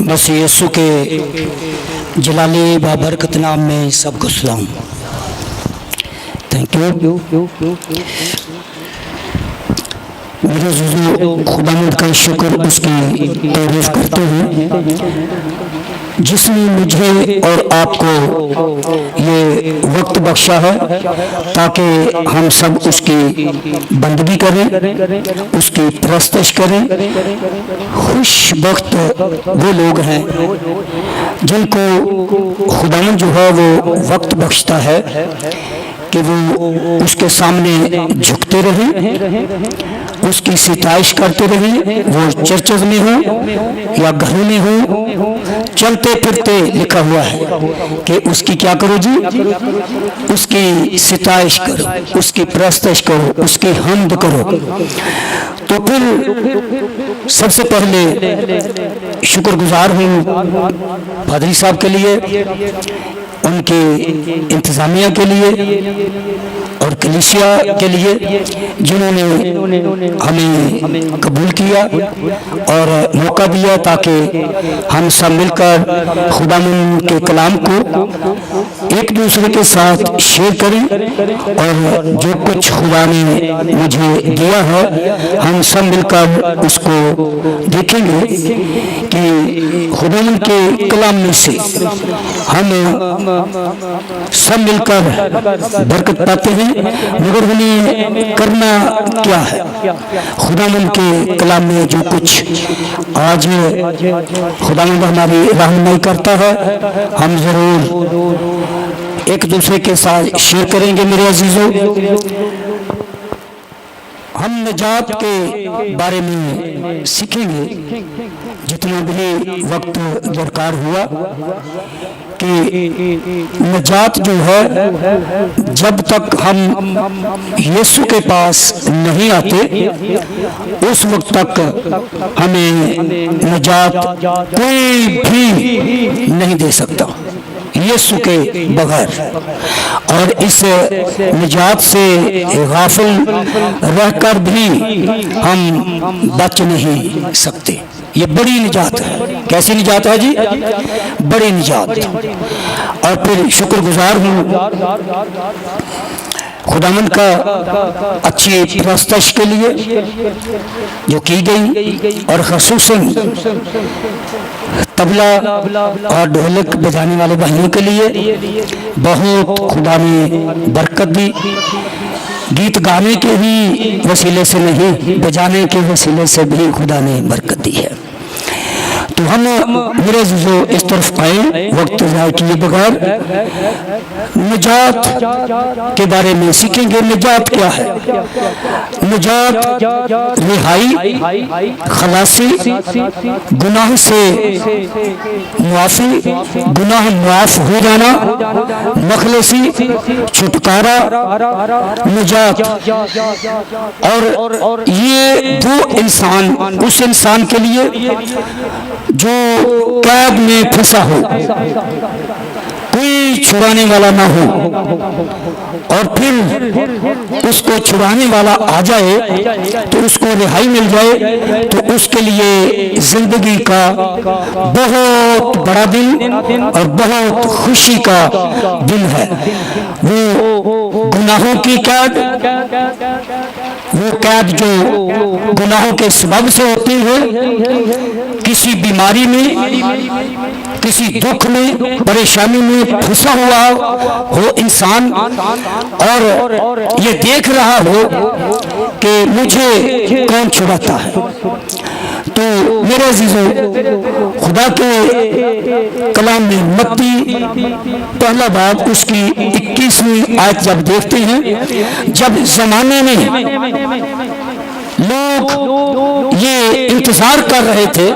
बस यीशु के जलाली बाबरकत नाम में सबको सलाम। Thank you. मेरे खुदावंद का शुक्र, उसकी तारीफ करते हैं जिसने मुझे और आपको ये वक्त बख्शा है ताकि हम सब उसकी बंदगी करें, उसकी परस्तिश करें। खुशबख्त वो लोग हैं जिनको खुदावंद जो है वो वक्त बख्शता है कि वो उसके सामने झुकते रहें, उसकी सिताइश करते रहें। वो चर्चेज में हो या घरों में हो, चलते फिरते लिखा हुआ है कि उसकी क्या करो जी, उसकी सिताइश करो, उसकी परस्तिश करो, उसकी हम्द करो। तो फिर सबसे पहले शुक्रगुजार हूँ पादरी साहब के लिए, उनके इंतज़ामिया के लिए और कलीसिया के लिए जिन्होंने हमें कबूल किया और मौका दिया ताकि हम सब मिलकर खुदावंद के कलाम को एक दूसरे के साथ शेयर करें और जो कुछ खुदा ने मुझे दिया है हम सब मिलकर उसको देखेंगे कि खुदावंद के कलाम में से हम सब मिलकर बरकत पाते हैं। मगर हमें करना क्या है? खुदावंद के कलाम में जो कुछ आज खुदावंद हमारी रहनुमाई करता है हम जरूर एक दूसरे के साथ शेयर करेंगे। मेरे अजीजों, हम निजात के बारे में सीखेंगे जितना भी वक्त दरकार हुआ कि निजात जो है जब तक हम यीशु के पास नहीं आते उस वक्त तक हमें निजात कोई भी नहीं दे सकता यीशु के बगैर। और इस निजात से गाफिल रहकर भी हम बच नहीं सकते। ये बड़ी निजात है। कैसी निजात है जी? बड़ी निजात। और फिर शुक्रगुजार हूँ खुदावंद का अच्छी परस्तिश के लिए जो की गई और ख़ुसूसन तबला और ढोलक बजाने वाले भाइयों के लिए बहुत खुदा ने बरकत दी। गीत गाने के ही वसीले से नहीं, बजाने के वसीले से भी खुदा ने बरकत दी है। तो हम मेरे जो इस तरफ आए वक्त ज़ाया किए बगैर निजात के बारे में सीखेंगे। निजात क्या है? निजात रिहाई, खलासी, गुनाह से मुआफ़ी, गुनाह मुआफ़ हो जाना, मखलसी, छुटकारा, निजात। और ये दो इंसान उस इंसान के लिए जो कैद में फंसा हो, कोई छुड़ाने वाला ना हो, और फिर उसको छुड़ाने वाला आ जाए तो उसको रिहाई मिल जाए, तो उसके लिए जिंदगी का बहुत बड़ा दिन और बहुत खुशी का दिन है। वो गुनाहों की कैद, वो कैद जो गुनाहों के सबब से होती है, किसी बीमारी में, किसी दुख में, परेशानी में फंसा हुआ हो इंसान और ये देख रहा हो कि मुझे कौन छुड़ाता है। तो मेरे अजीजों, खुदा के कलाम में मत्ती पहला बाब उसकी 21वीं आयत जब देखते हैं, जब जमाने में लोग ये इंतजार कर रहे थे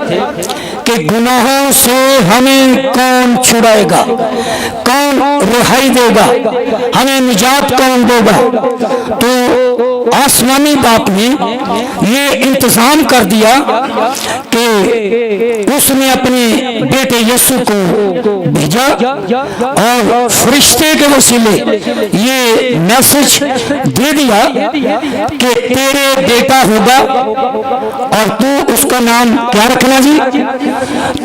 कि गुनाहों से हमें कौन छुड़ाएगा, कौन रिहाई देगा, हमें निजात कौन देगा, तो आसमानी बाप ने ये इंतजाम कर दिया कि उसने अपने बेटे यीशु को भेजा और फरिश्ते के वसीले ये मैसेज दे दिया कि तेरे बेटा होगा और तू کا نام کیا رکھنا جی؟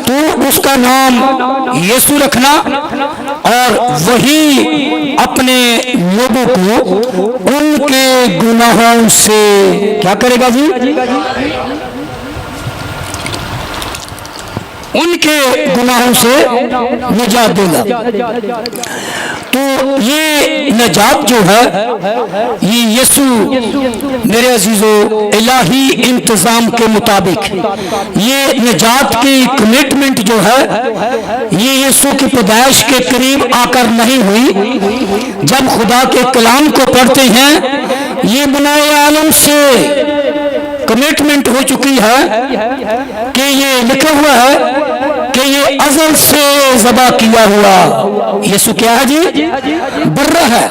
تو اس کا نام یسوع رکھنا، اور وہی اپنے لوگوں کو ان کے گناہوں سے کیا کرے گا جی؟ ان کے گناہوں سے نجات دے گا۔ تو یہ نجات جو ہے یہ یسوع میرے عزیزو الہی انتظام کے مطابق، یہ نجات کی کمٹمنٹ جو ہے یہ یسوع کی پیدائش کے قریب آ کر نہیں ہوئی۔ جب خدا کے کلام کو پڑھتے ہیں یہ بنائے عالم سے کمٹمنٹ ہو چکی ہے کہ یہ لکھا ہوا ہے کہ یہ ازل سے ذبح کیا ہوا یسوع کیا ہے جی؟ برہ ہے۔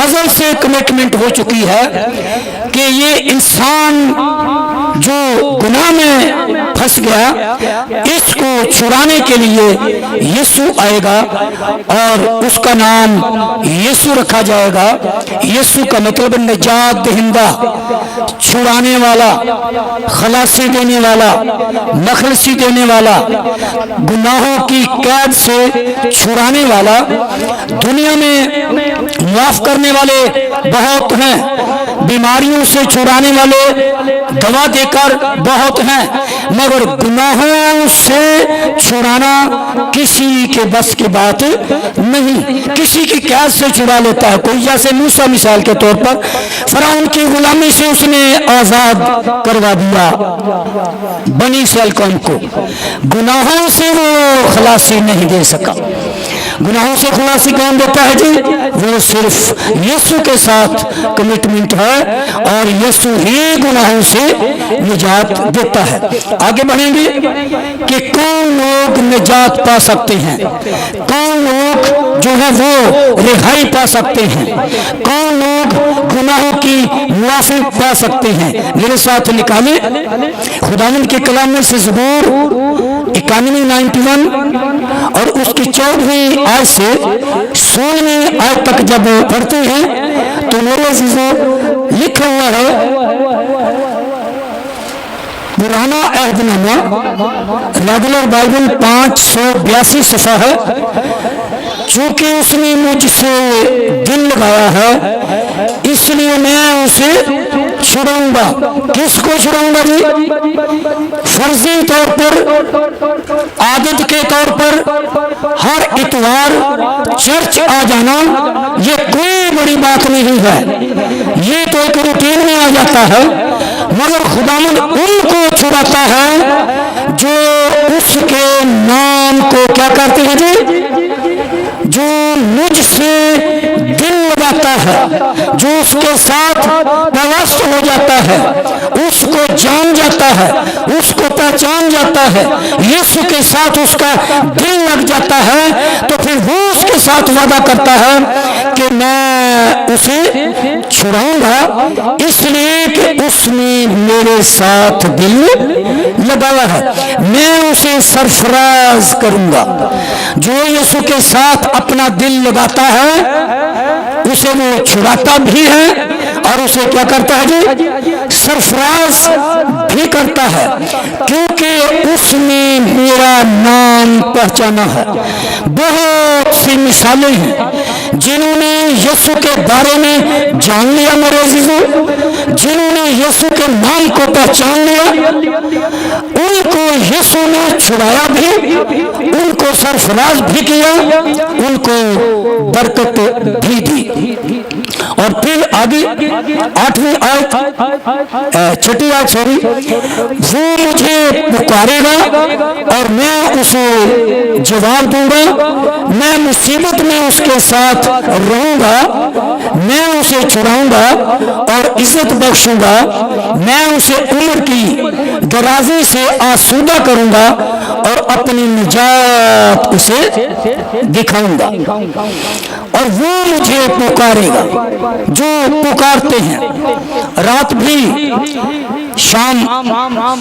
ازل سے کمٹمنٹ ہو چکی ہے کہ یہ انسان جو گناہ میں پھنس گیا اس کو چھڑانے کے لیے یسوع آئے گا اور اس کا نام یسوع رکھا جائے گا۔ یسوع کا مطلب نجات دہندہ، چھڑانے والا، خلاصی دینے والا، مخلصی دینے والا، گناہوں کی قید سے چھڑانے والا۔ دنیا میں معاف کرنے والے بہت ہیں، بیماریوں سے چھڑانے والے دوا دے کر بہت ہیں، مگر گناہوں سے چھڑانا کسی کے بس کی بات نہیں۔ کسی کی قید سے چھڑا لیتا ہے کوئی، جیسے موسیٰ مثال کے طور پر فرعون کی غلامی سے اس نے آزاد کروا دیا بنی اسرائیل قوم کو، گناہوں سے وہ خلاصی نہیں دے سکا۔ گناہوں سے خلاصی کون دیتا ہے جی؟ وہ صرف یسوع کے ساتھ کمٹمنٹ ہے اور یسوع ہی گناہوں سے نجات دیتا ہے۔ آگے بڑھیں گے کہ کون لوگ نجات پا سکتے ہیں، کون لوگ جو ہے وہ رہائی پا سکتے ہیں، کون لوگ گناہوں کی معافی پا سکتے ہیں۔ میرے ساتھ نکالیں خداوند کے کلام میں سے زبور 91 اور اس کی 14ویں آیت سے 16ویں آیت تک جب پڑھتے ہیں تو میرے عزیزوں لکھا ہوا ہے، پرانا عہد نامہ ریگولر بائبل 582 صفحہ ہے، چونکہ اس نے مجھ سے دل لگایا ہے اس لیے میں اسے چھڑاؤں گا۔ کس کو چھڑاؤں گا جی؟ فرضی طور پر، عادت کے طور پر ہر اتوار چرچ آ جانا یہ کوئی بڑی بات نہیں ہے، یہ تو ایک روٹین میں آ جاتا ہے، مگر خداوند ان کو چھڑاتا ہے جو اس کے نام کو کیا کرتے ہیں جی؟ جو مجھ سے دل لگاتا ہے، جو اس کے ساتھ پیوست ہو جاتا ہے، اس کو جان جاتا ہے، اس کو پہچان جاتا ہے، یسوع کے ساتھ اس کا دل لگ جاتا ہے، تو پھر وہ اس کے ساتھ وعدہ کرتا ہے کہ میں اسے چھڑاؤں گا، اس لیے کہ اس نے میرے ساتھ دل لگایا ہے، میں اسے سرفراز کروں گا۔ جو یسوع کے ساتھ اپنا دل لگاتا ہے اسے وہ چھڑاتا بھی ہے اور اسے کیا کرتا ہے جی؟ سرفراز بھی کرتا ہے، کیونکہ اس نے میرا نام پہچانا ہے۔ بہت سی مثالیں ہیں جنہوں نے یسوع کے بارے میں جان لیا میرے عزیزوں، جنہوں نے یسوع کے نام کو پہچان لیا، ان کو یسوع نے چھڑایا بھی، ان کو سرفراز بھی کیا، ان کو برکت بھی دی۔ اور پھر آگے 8ویں آیت 6 آیت وہ مجھے پکارے گا اور میں اسے جواب دوں گا، میں مصیبت میں اس کے ساتھ رہوں گا، میں اسے چھڑاؤں گا اور عزت بخشوں گا، میں اسے عمر کی درازی سے آسودہ کروں گا اور اپنی نجات اسے دکھاؤں گا۔ اور وہ مجھے پکارے گا، جو پکارتے ہیں رات بھی شام۔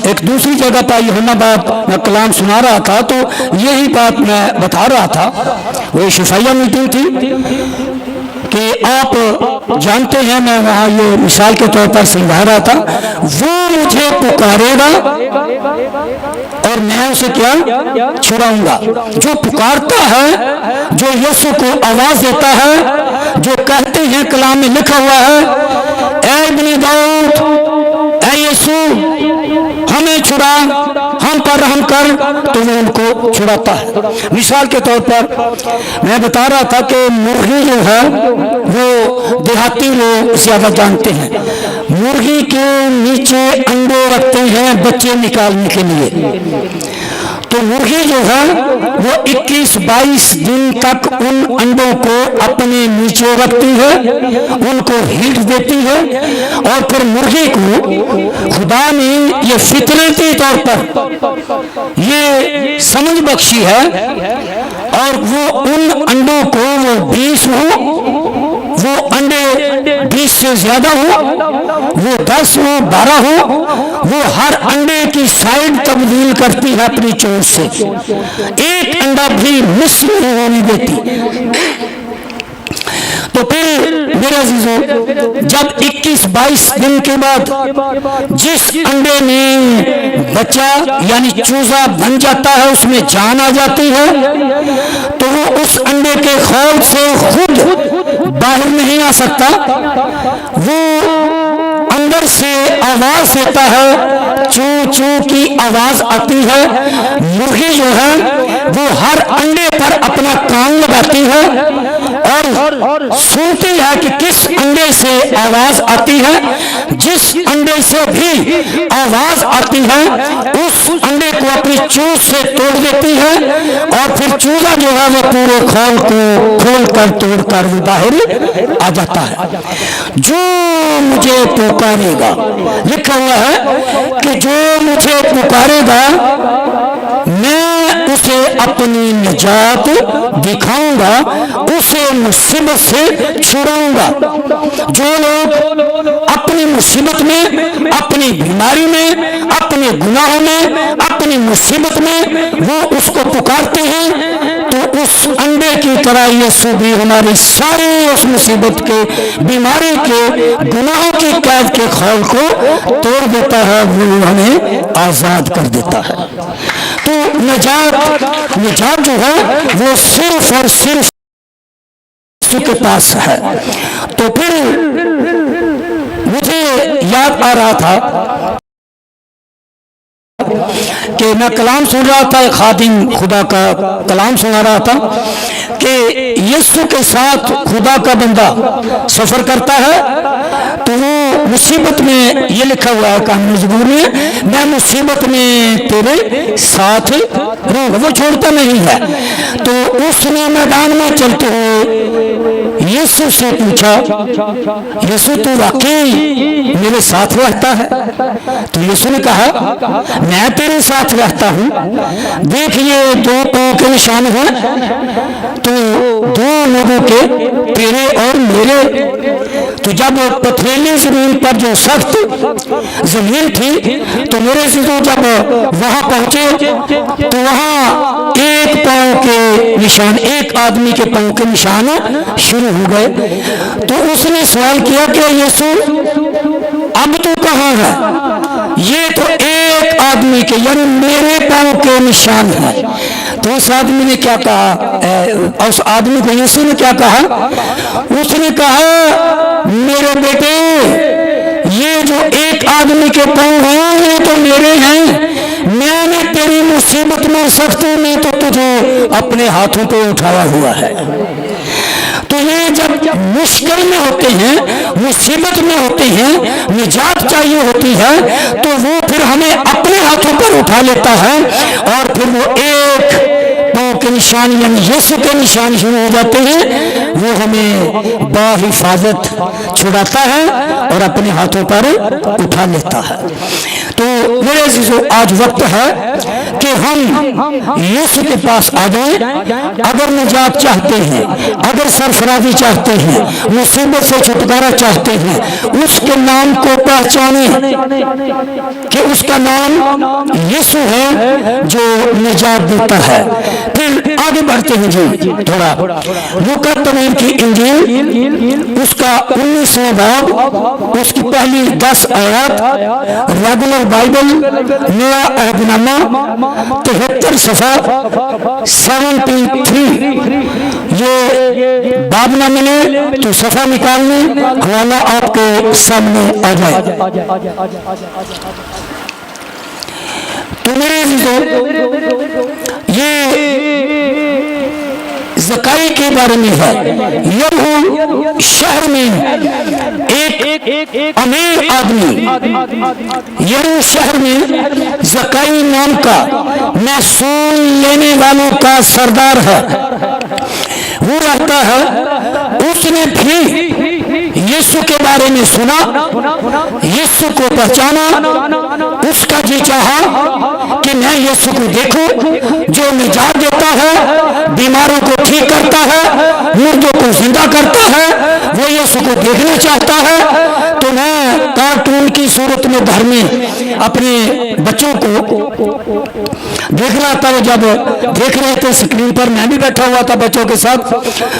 ایک دوسری جگہ پر یوحنا باپ میں کلام سنا رہا تھا تو یہی بات میں بتا رہا تھا، وہ شفائیہ میٹنگ تھی، کہ آپ جانتے ہیں، میں وہاں یہ مثال کے طور پر سمجھا رہا تھا، وہ مجھے پکارے گا اور میں اسے کیا چھڑاؤں گا۔ جو پکارتا ہے، جو یسوع کو آواز دیتا ہے، جو کہتے ہیں کلام میں لکھا ہوا ہے، اے ابن داؤد، اے یسوع ہمیں چھڑا، ہم پر رحم کر، تو وہ ان کو چھڑاتا ہے۔ مثال کے طور پر میں بتا رہا تھا کہ مرغی جو ہے وہ دیہاتی لوگ زیادہ جانتے ہیں، مرغی کے نیچے انڈے رکھتے ہیں بچے نکالنے کے لیے، تو مرغی جو ہے وہ 21-22 دن تک ان انڈوں کو اپنے نیچے رکھتی ہے، ان کو ہیٹ دیتی ہے، اور پھر مرغی کو خدا نے یہ فطرتی طور پر یہ سمجھ بخشی ہے، اور وہ ان انڈوں کو وہ 20 ہو، وہ انڈے 20 سے زیادہ ہو، وہ 10 ہو، 12 ہو، وہ ہر انڈے کی سائڈ تبدیل کرتی ہے اپنی چونچ سے، ایک انڈا بھی مس نہیں ہونے دیتی۔ تو پھر میرے عزیزو، جب 21-22 دن کے بعد جس انڈے میں بچہ یعنی چوزا بن جاتا ہے، اس میں جان آ جاتی ہے، تو وہ اس انڈے کے خول سے خود باہر نہیں آ سکتا، وہ اندر سے آواز دیتا ہے، چوں چوں کی آواز آتی ہے۔ مرغی جو ہے وہ ہر انڈے پر اپنا کان لگاتی ہے اور سنتی ہے کہ کس انڈے سے آواز آتی ہے، جس انڈے سے بھی آواز آتی ہے اس انڈے کو اپنی چونچ سے توڑ دیتی ہے، اور پھر چوزا جو ہے وہ پورے خول کو کھول کر توڑ کر وہ باہر آ جاتا ہے۔ جو مجھے پکارے گا، لکھا ہوا ہے کہ جو مجھے پکارے گا میں اسے اپنی نجات دکھاؤں گا، اسے مصیبت سے چھڑاؤں گا۔ جو لوگ اپنی مصیبت میں، اپنی بیماری میں، اپنے گناہوں میں، اپنی مصیبت میں وہ اس کو پکارتے ہیں، تو اس انڈے کی طرح یسوع بھی ہماری ساری اس مصیبت کے، بیماری کے، گناہوں کی قید کے خول کو توڑ دیتا ہے، وہ ہمیں آزاد کر دیتا ہے۔ تو نجات جو ہے وہ صرف اور صرف یسوع کے پاس ہے۔ تو پھر مجھے یاد آ رہا تھا کہ میں کلام سن رہا تھا، ایک خادم خدا کا کلام سنا رہا تھا کہ یسوع کے ساتھ خدا کا بندہ سفر کرتا ہے تو وہ مصیبت میں، یہ لکھا ہوا ہے کام زبور میں مصیبت میں تیرے ساتھ رہوں گا، وہ چھوڑتا نہیں ہے۔ تو اس نے میدان میں چلتے ہوئے یسوع سے پوچھا، یسوع تو واقعی میرے ساتھ رہتا ہے؟ تو یسوع نے کہا میں تیرے ساتھ رہتا ہوں، دیکھ یہ 2 پاؤں کے نشان ہیں، تو 2 لوگوں کے، تیرے اور میرے۔ تو جب پتھریلی زمین پر جو سخت زمین تھی، تو میرے عزیزو جب وہاں پہنچے تو وہاں 1 پاؤں کے نشان، ایک آدمی کے پاؤں کے نشان شروع ہو گئے۔ تو اس نے سوال کیا کہ یسوع اب تو کہاں ہے؟ یہ تو ایک آدمی کے یعنی میرے پاؤں کے نشان ہیں۔ تو اس آدمی نے کیا کہا، اس آدمی کو یسوع نے کیا کہا؟ اس نے کہا میرے بیٹے، یہ جو ایک آدمی کے پاؤں ہیں یہ تو میرے ہیں، میں نے تیری مصیبت میں، سختی میں تو تجھے اپنے ہاتھوں پہ اٹھایا ہوا ہے۔ تو یہ جب مشکل میں ہوتے ہیں، مصیبت میں ہوتے ہیں، نجات چاہیے ہوتی ہے، تو وہ پھر ہمیں اپنے ہاتھوں پر اٹھا لیتا ہے، اور پھر وہ ایک پاؤں کے نشان یعنی یسوع کے نشان شروع ہو جاتے ہیں، وہ ہمیں باحفاظت چھڑاتا ہے اور اپنے ہاتھوں پر اٹھا لیتا ہے۔ تو میرے عزیزو آج وقت ہے کہ ہم یسوع کے پاس آ جائیں۔ اگر نجات چاہتے ہیں، اگر سرفرازی چاہتے ہیں، مصیبت سے چھٹکارا چاہتے ہیں، اس کے نام کو पहचाने कि उसका नाम यीशु है जो निजात देता है। फिर आगे बढ़ते हैं जी थोड़ा। लूका तबीर की इंजील उसका 19वां बाब उसकी पहली 10 आयत, रेगुलर बाइबल नया अहदनामा 73 सफ़ा 73। ये बाब ना मिले तो सफ़ा निकालने हवाला आपके सामने आ जाए। तो ये ज़काई के बारे में है। यरूशलेम शहर में एक अमीर आदमी, यरूशलेम शहर में ज़काई नाम का महसूल लेने वालों का सरदार है, वो रहता है। उसने भी यीशु के बारे में सुना, यीशु को पहचाना, उसका जी चाहा कि मैं यीशु को देखूं जो निजात देता है, बीमारों को ठीक करता है, मुर्दों को जिंदा करता है। वो यीशु को देखना चाहता है। तो मैं कार्टून की सूरत में घर में अपने बच्चों को देख रहा था। जब देख रहे थे स्क्रीन पर, मैं भी बैठा हुआ था बच्चों के साथ,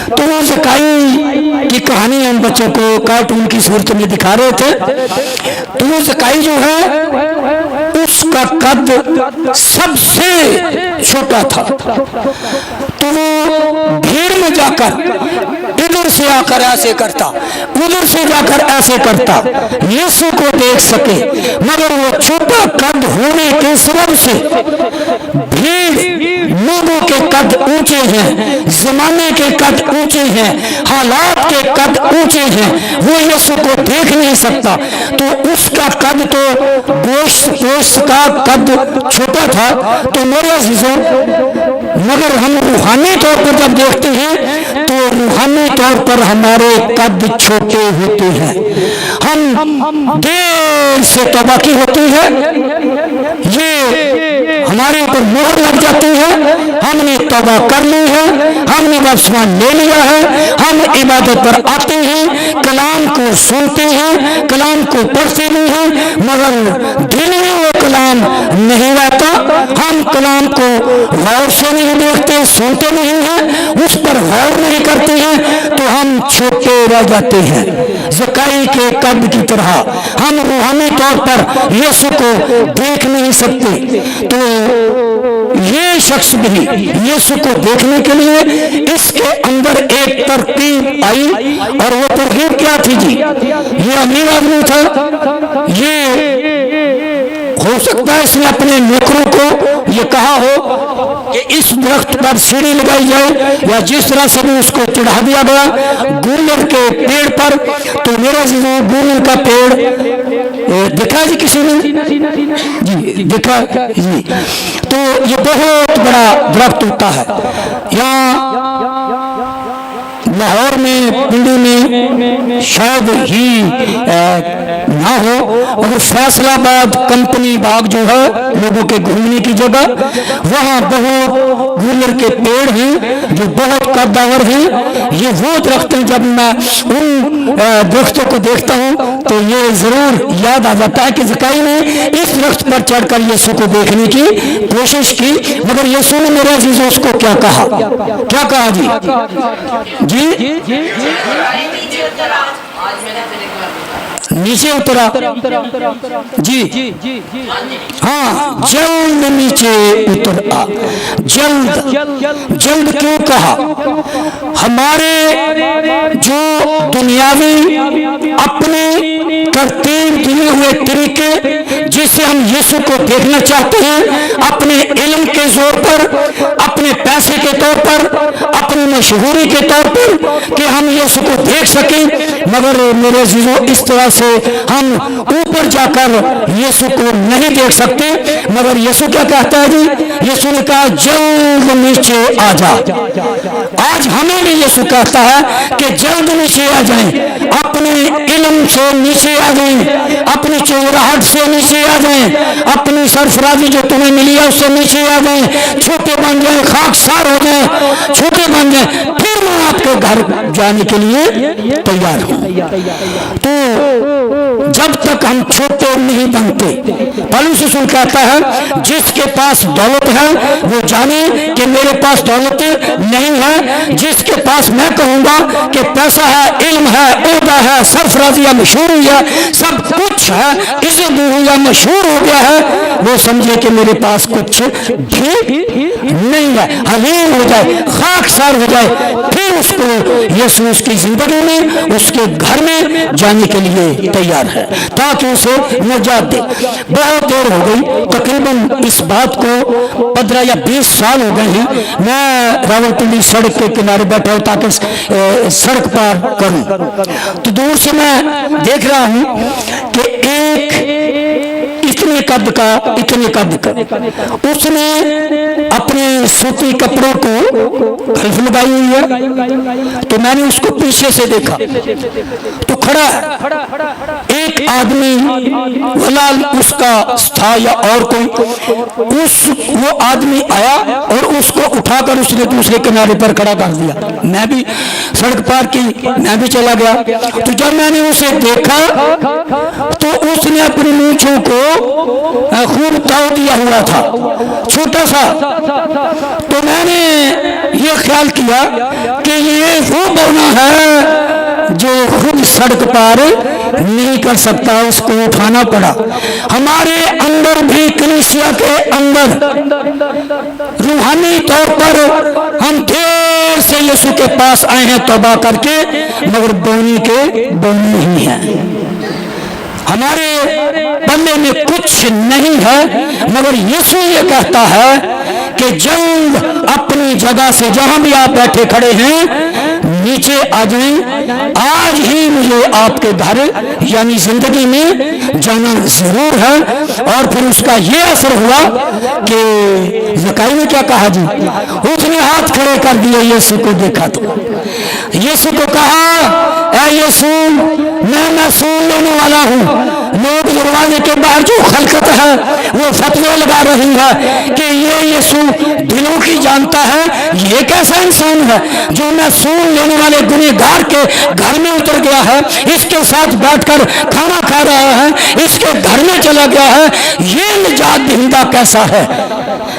तो वो ज़काई की कहानी हम बच्चों को कार्टून की सूरत में दिखा रहे थे। तो वो ज़काई जो है उसका कद सबसे छोटा था। तो वो भीड़ में जाकर इधर से आकर ऐसे करता, उधर से जाकर ऐसे करता, यीशु को देख सके। मगर वो छोटा कद होने के सबब से भीड़ लोगों के कद ऊंचे हैं, जमाने के कद ऊंचे हैं, हालात के कद ऊंचे हैं, वो यीशु को देख नहीं सकता। तो उसका कद तो गोश्त का कद छोटा था। तो मेरे अज़ीज़ों, मगर हम रूहानी तौर पर जब देखते हैं तो रूहानी तौर पर हमारे कद छोटे होते हैं। हम देर से तौबा की होती है, ये हमारे ऊपर मोहर लग जाती है। हमने तौबा कर ली है, हमने बपतिस्मा ले लिया है, हम इबादत पर आते हैं, कलाम को सुनते हैं, कलाम को पढ़ते नहीं हैं, मगर दिल में वो कलाम नहीं रहता। हम कलाम को गौर से नहीं देखते, सुनते नहीं हैं, उस पर गौर नहीं करते हैं, तो हम छोटे रह जाते हैं। ज़काई के कद की तरह हम रूहानी तौर पर यीशु को देख नहीं सकते। तो ये शख्स भी यीशु को देखने के लिए इसके अंदर एक तरकीब आई, और वो तरकीब क्या थी जी? ये अमीर आदमी था। ये हो सकता है इसने अपने नौकरों को ये कहा हो कि इस दरख्त पर सीढ़ी लगाई जाए, या जिस तरह से भी उसको चढ़ा दिया गया गुलर के पेड़ पर। तो मेरा गुलर का पेड़ देखा जी किसी ने? जी देखा जी। तो ये बहुत बड़ा दरख्त होता है। यहाँ लाहौर में, पिंडी में शायद ही ना हो, और फैसलाबाद कंपनी बाग जो है लोगों के घूमने की जगह, वहाँ बहुत गुलर के पेड़ हैं जो बहुत कद्दावर हैं। ये वो दरख्त हैं, जब मैं उन दरख्तों को देखता हूँ तो ये जरूर याद आ जाता है कि ज़काई ने इस दरख्त पर चढ़कर यीशु को देखने की कोशिश की। मगर यीशु ने मेरे अज़ीज़ों उसको क्या कहा? क्या कहा जी? जी नीचे उतरा जी। हाँ, जल्द नीचे उतरा। जल्द क्यों कहा? हमारे जो दुनियावी अपने तरतीब दिए हुए तरीके जिससे हम यीशु को देखना चाहते हैं, अपने इल्म के जोर पर, अपने पैसे के तौर पर, अपनी मशहूरी के तौर पर, कि हम यीशु को देख सकें। मगर मेरे अज़ीज़ों, इस तरह से हम ऊपर जाकर यीशु को नहीं देख सकते। मगर यीशु क्या कहता है जी? यीशु ने कहा जल्द नीचे आ जा। आज हमें भी यीशु कहता है कि जल्द नीचे आ जाएं, अपने इल्म से नीचे आ जाएं, अपनी चौराहट से नीचे आ जाएं, अपनी सरफराजी जो तुम्हें मिली है उससे नीचे आ जाएं, छोटे बन जाएं, खाकसार हो जाएं, छोटे बन जाएं, फिर मैं आपके घर जाने के लिए तैयार हूं। तो जब तक हम छोटे नहीं बनते। पौलुस रसूल कहता है जिसके पास दौलत है वो जाने कि मेरे पास दौलत नहीं है। जिसके पास मैं कहूंगा कि पैसा है, इल्म है, ओहदा है, सरफराजी या मशहूर है, सब कुछ है, इज्जत या मशहूर हो गया है, वो समझे कि मेरे पास कुछ भी नहीं है। हलीम हो जाए, खाकसार हो जाए, फिर उसको यीशु उसकी जिंदगी में, उसके घर में जाने के लिए तैयार है ताकि उसे निजात दे। बहुत देर हो गई, तकरीबन इस बात को 15 या 20 साल हो गए हैं। मैं रावलपिंडी सड़क के किनारे बैठा हूँ ताकि सड़क पार करूं, तो दूर से मैं देख रहा हूं कि एक इतने कद का उसने अपने सूती कपड़ों को गल्फ लगाई हुई है। तो मैंने उसको पीछे से देखा तो खड़ा एक आदमी वलाल उसका था या और कोई, वो आदमी आया और उसको उठाकर उसने दूसरे किनारे पर खड़ा कर दिया। मैं भी सड़क पार की, मैं भी चला गया। तो जब मैंने उसे देखा तो उसने अपनी मूंछों को खूब ताव दिया हुआ था, छोटा सा। तो मैंने ये ख्याल किया कि ये वो बौना है जो खुद सड़क पार नहीं कर सकता, उसको उठाना पड़ा। हमारे अंदर भी, कलीसिया के अंदर रूहानी तौर पर हम देर से यीशु के पास आए हैं तौबा करके, मगर बौनी के बौनी ही हैं। हमारे बल्ले में कुछ नहीं है, मगर यीशु ये कहता है कि जल्द अपनी जगह से, जहां भी आप बैठे खड़े हैं, नीचे आ जाएं। आज ही मुझे आपके घर यानी जिंदगी में जाना जरूर है। और फिर उसका ये असर हुआ कि ज़काई ने क्या कहा जी, उसने हाथ खड़े कर दिए, यीशु को देखा तो यीशु को कहा, ऐ यीशु मैं मासूम लेने वाला हूँ। लोग दरवाजे के बाहर जो खलकत है वो फतवे लगा रही है कि ये यीशु दिलों की जानता है। ये कैसा इंसान है जो मासूम लेने वाले गुनहगार के घर में उतर गया है, इसके साथ बैठकर खाना खा रहा है, इसके घर में चला गया है। ये निजात दहिंदा कैसा है,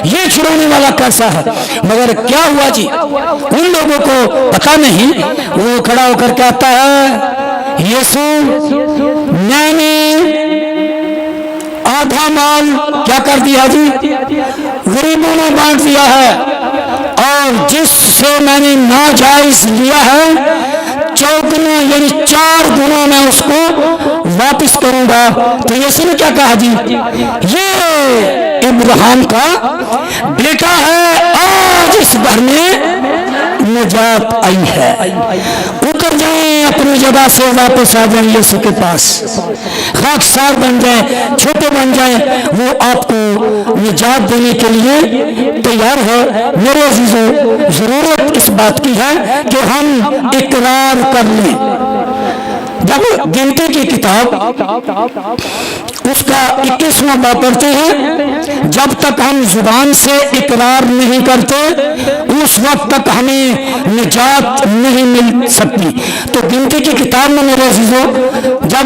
ये छुड़ाने वाला कैसा है। मगर क्या हुआ जी, उन लोगों को पता नहीं। वो खड़ा होकर कहता है, यीशु मैंने आधा माल क्या कर दिया जी, गरीबों में बांट दिया है, और जिससे मैंने नाजायज लिया है 4 गुना यानी 4 गुना मैं उसको वापस करूंगा। तो यीशु ने क्या कहा जी, ये इब्राहिम का बेटा है, आज इस घर में निजात आई है। उतर जाएं अपनी जगह से, वापस आ जाएं यीशु के पास, खाकसार बन जाएं, छोटे बन जाएं। वो आपको निजात देने के लिए तैयार है। मेरे अजीजों, जरूरत इस बात की है कि हम इकरार कर लें। जब गिनती की किताब उसका 21वां बाब पढ़ते हैं, जब तक हम जुबान से इकरार नहीं करते उस वक्त तक हमें निजात नहीं मिल सकती। तो गिनती की किताब में मेरे अजीजों, जब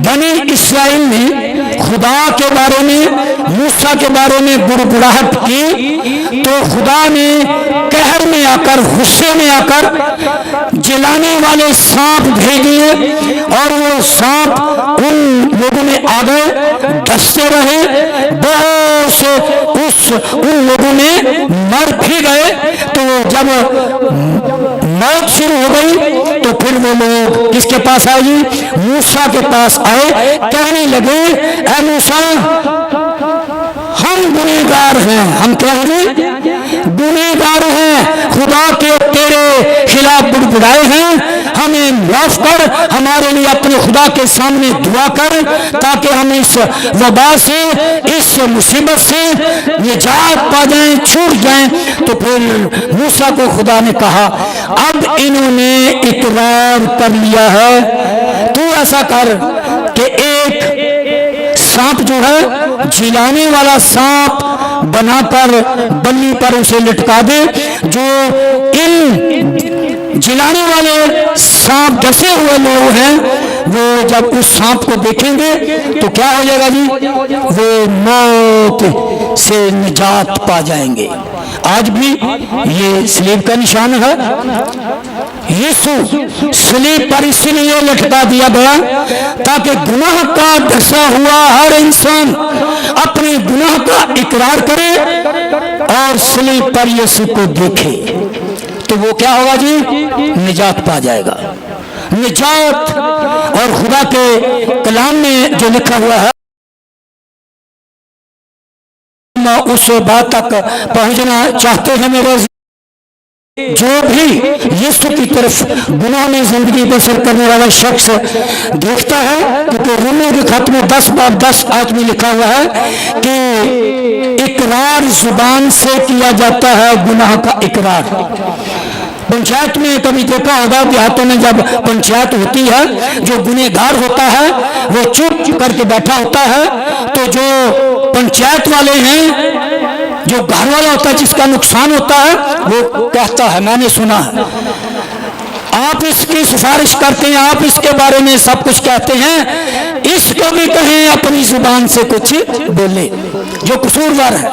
बनी इस्राइल ने खुदा के बारे में, मूसा के बारे में बुड़बुड़ाहट की, तो खुदा ने कहर में आकर, गुस्से में आकर जलाने वाले सांप भेज दिए, और वो सांप उन लोगों में आ गए, डसते रहे, बहुत से उन लोगों में मर भी गए। तो जब मौत शुरू हो गई तो फिर वो लोग किसके पास आए जी, मूसा के पास आए, कहने लगे, ऐ मूसा हम गुनहगार हैं। हम क्या हैं, गुनहगार हैं, खुदा के तेरे खिलाफ बुड़बुड़ाए हैं, हमें माफ कर, हमारे लिए अपने खुदा के सामने दुआ कर ताकि हम इस वबा से, इस मुसीबत से निजात पा जाएं, छूट जाएं। तो फिर मूसा को खुदा ने कहा, अब इन्होंने इकरार कर लिया है, तू ऐसा कर कि एक सांप जो है, जिलाने वाला सांप बनाकर बल्ली पर उसे लटका दे। जो इन जिलाने वाले सांप डसे हुए लोग हैं वो जब उस सांप को देखेंगे तो क्या हो जाएगा जी, वो मौत से निजात पा जाएंगे। आज भी ये सलीब का निशान है। यीशु सलीब पर इसलिए लटका दिया गया ताकि गुनाह का धंसा हुआ हर इंसान अपने गुनाह का इकरार करे और सलीब पर यीशु को देखे, तो वो क्या होगा जी, निजात पा जाएगा। निजात, और खुदा के कलाम में जो लिखा हुआ है उस बात तक पहुंचना चाहते हैं मेरे, जो भी यीशु की तरफ गुनाह में जिंदगी बसर करने वाला शख्स देखता है, क्योंकि रोमियो के खत में 10 बाब 10 आयत में लिखा हुआ है कि इकरार जुबान से किया जाता है, गुनाह का इकरार। पंचायत में कभी देखा होगा, देहातों में जब पंचायत होती है, जो गुनहगार होता है वो चुप करके बैठा होता है, तो जो पंचायत वाले हैं, जो घर वाला होता है जिसका नुकसान होता है, वो कहता है, मैंने सुना है आप इसकी सिफारिश करते हैं, आप इसके बारे में सब कुछ कहते हैं, इसको भी कहें अपनी जुबान से कुछ बोले जो कसूरवार है।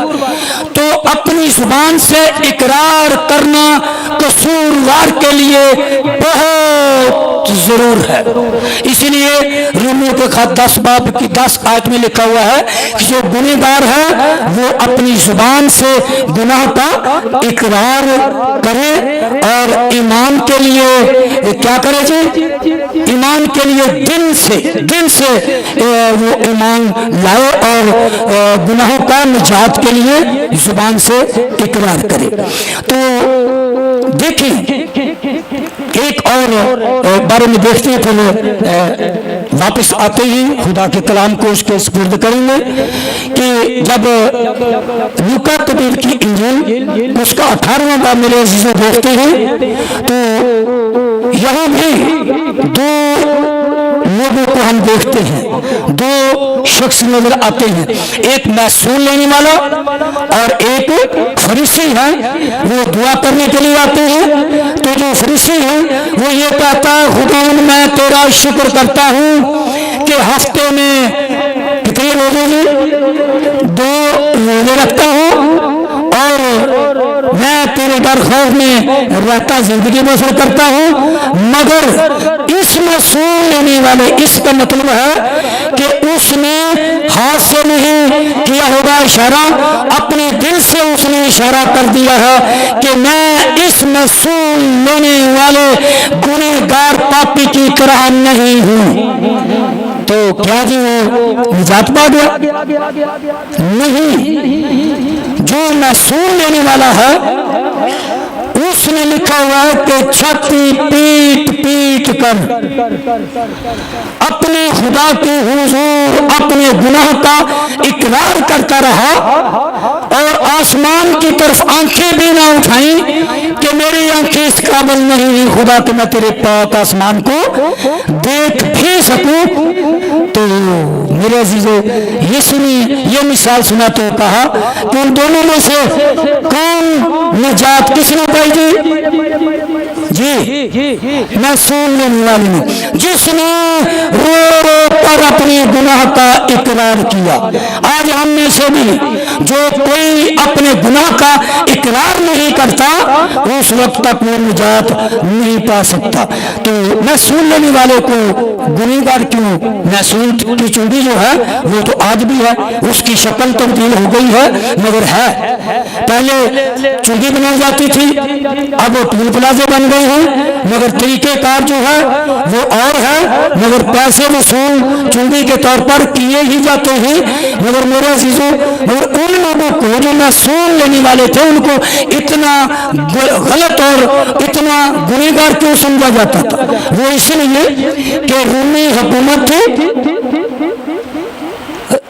तो अपनी जुबान से इकरार करना कसूरवार के लिए बहुत जरूर है। इसलिए रोमियो के खत 10 बाब की 10 आयत में लिखा हुआ है कि जो गुनहगार है वो अपनी जुबान से गुनाह का इकरार करे और ईमान के लिए क्या करे जी, ईमान के लिए दिन से वो ईमान लाए और गुनाहों का निजात के लिए जुबान से इकरार करे। तो देखिए एक और बारे में देखते हैं, फिर वापस आते ही खुदा के कलाम को उसके सुपुर्द करेंगे कि जब लूका कबीर की इंजील उसका 18वां बाब मेरे अजीजों देखते हैं, तो यहाँ भी दो लोगों को हम देखते हैं, दो शख्स नजर आते हैं, एक महसूल लेने वाला और एक फरीसी है। वो दुआ करने के लिए आते हैं, तो जो फरीसी है वो ये कहता है, खुदावंद मैं तेरा शुक्र करता हूँ कि हफ्ते में कितने रोजे हैं, 2 रोजे रखता हूँ और मैं तेरे डर खौफ में रहता जिंदगी बसर करता हूँ। मगर इस महसूल लेने वाले, इसका मतलब है कि उसने हाथ से नहीं किया होगा इशारा, अपने दिल से उसने इशारा कर दिया है कि मैं इस महसूल लेने वाले गुनहगार पापी की तरह नहीं हूँ। तो क्या जी वो निजात पा गया? नहीं, जो महसूल लेने वाला है उसने लिखा हुआ है कि छाती पीट पीट कर अपने खुदा के हुजूर अपने गुनाह का इकरार करता रहा और आसमान की तरफ आंखें भी ना उठाई कि मेरी आंखें इस काबिल नहीं है खुदा कि मैं तेरे पाक आसमान को देख भी सकूं। तो मेरे अजीजों, यीशु ने ये मिसाल सुना तो कहा कि उन दोनों में से कौन निजात किसने पाई जी? महसूल लेने वाले ने, जिसने रो रो कर अपने गुनाह का इकरार किया। आज हम में से भी जो कोई अपने गुनाह का इकरार नहीं करता उस वक्त तक वो निजात नहीं पा सकता। तो महसूल लेने वाले को गुनहगार क्यों? महसूल की चूड़ी जो है वो तो आज भी है, उसकी शक्ल तब्दील हो गई है मगर है। पहले चूड़ी बनाई जाती थी, अब वो टूल प्लाजे बन गए हैं, मगर तरीकेकार जो है वो और है, मगर पैसे वसूल चूड़ी के तौर पर किए ही जाते हैं। मगर मेरे अजीजों, और उन लोगों को जो महसूल लेने वाले थे उनको इतना गलत और इतना गुनहगार क्यों समझा जाता था? वो इसलिए कि रूमी हुकूमत थी,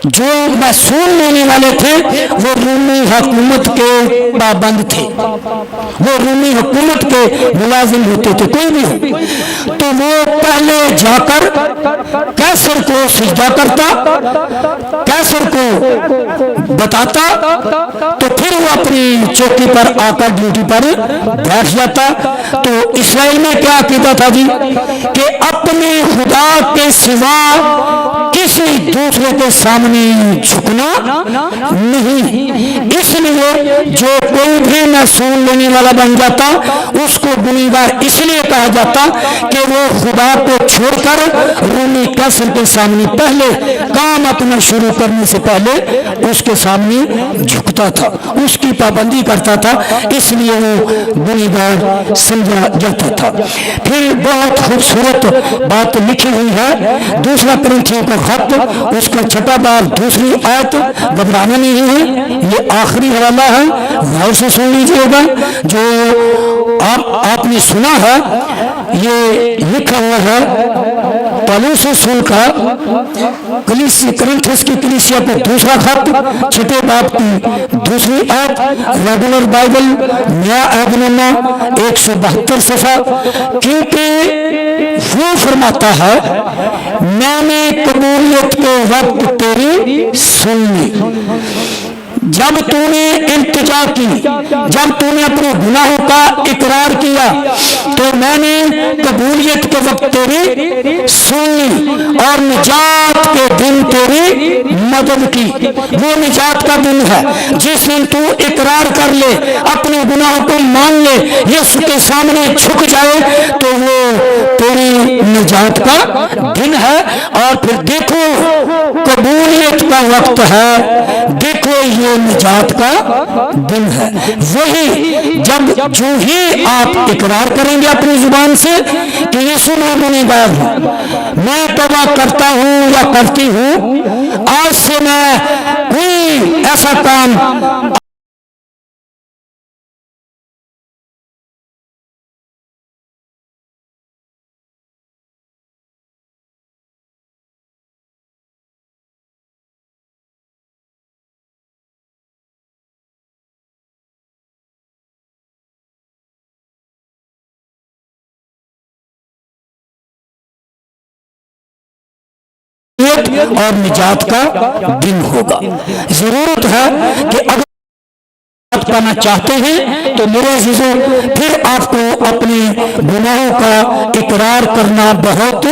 जो महसूल लेने वाले थे वो रूमी हुकूमत के पाबंद थे, वो रूमी हुकूमत के मुलाजिम होते थे, कोई भी हो तो वो पहले जाकर कैसर को सजदा करता, कैसर को बताता, तो फिर वो अपनी चौकी पर आकर ड्यूटी पर बैठ जाता। तो इसराइल में क्या अकीदा था जी कि अपने खुदा के सिवा किसी दूसरे के सामने झुकना नहीं। इसलिए जो कोई भी महसूल लेने वाला बन जाता उसको गुनहगार इसलिए कहा जाता कि वो खुदा को छोड़कर रूमी कैसर के सामने पहले काम अपना शुरू करने से पहले उसके सामने झुकता था, उसकी पाबंदी करता था, इसलिए वो गुनहगार समझा जाता था। फिर बहुत खूबसूरत बात लिखी हुई है दूसरा कुरिन्थियों का खत, उसका 6वां बाब 2री आयत, घबराना नहीं है, ये आखिरी हवाला है, गौर से सुन लीजिएगा। जो आपने सुना है ये लिखा हुआ है पौलुस रसूल का कुरिन्थियों की कलीसिया पर दूसरा खत 6वें बाब की 2री आयत, रेगुलर बाइबल नया अहदनामा 172 सफ़ा। क्योंकि वो फरमाता है मैंने कबूलियत के वक्त तेरी सुनी, जब तूने इल्तिजा की, जब तूने अपने गुनाहों का इकरार किया तो मैंने कबूलियत के वक्त तेरी सुनी और निजात के दिन तेरी मदद की। वो निजात का दिन है जिस दिन तू इकरार कर ले, अपने गुनाहों को मान ले, यीशु के सामने झुक जाए तो वो तेरी निजात का दिन है। और फिर देखो कबूलियत का वक्त है, देखो ये निजात का दिन है। वही जब जो ही आप इकरार करेंगे अपनी जुबान से कि यीशु मैं गुनहगार हूं, मैं तौबा करता हूं या करती हूं, आज से मैं कोई ऐसा काम और निजात का दिन होगा। जरूरत है कि अगर पाना चाहते हैं तो मेरे अजीजों फिर आपको अपने गुनाहों का इकरार करना बहुत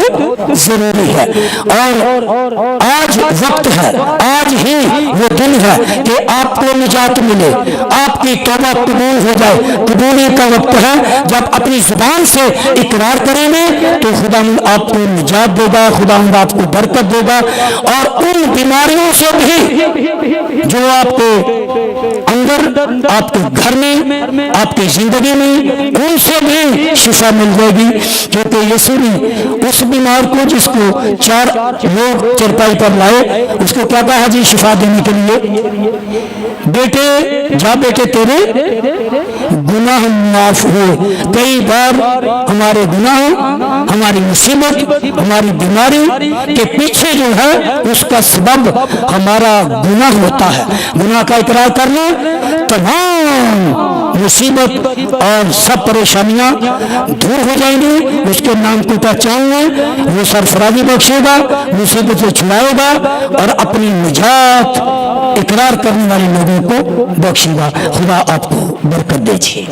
जरूरी है। और आज वक्त है, आज ही वो दिन है कि आपको निजात मिले, आपकी तौबा कबूल हो जाए। कबूली का वक्त है जब अपनी जुबान से इकरार करेंगे तो खुदा आपको निजात देगा, खुदा आपको बरकत देगा और उन बीमारियों से भी जो आपके अंदर, आपके घर में, आपकी जिंदगी में, उनसे भी शिफा मिल जाएगी। क्योंकि यीशु ने उस बीमार को जिसको 4 लोग चरपाई पर लाए उसको क्या कहा जी शिफा देने के लिए, बेटे जा बेटे तेरे गुनाह माफ हुए। कई बार हमारे गुनाह, हमारी मुसीबत, हमारी बीमारी के पीछे जो है उसका सबब हमारा गुनाह होता है। गुनाह का इकरार करना तमाम मुसीबत और सब परेशानियां दूर हो जाएंगी। उसके नाम को पहचानना, वो सरफराजी बख्शेगा, मुसीबत से छुड़ाएगा और अपनी निजात इकरार करने वाले लोगों को बख्शेगा। खुदा आपको बरकत दीजिए।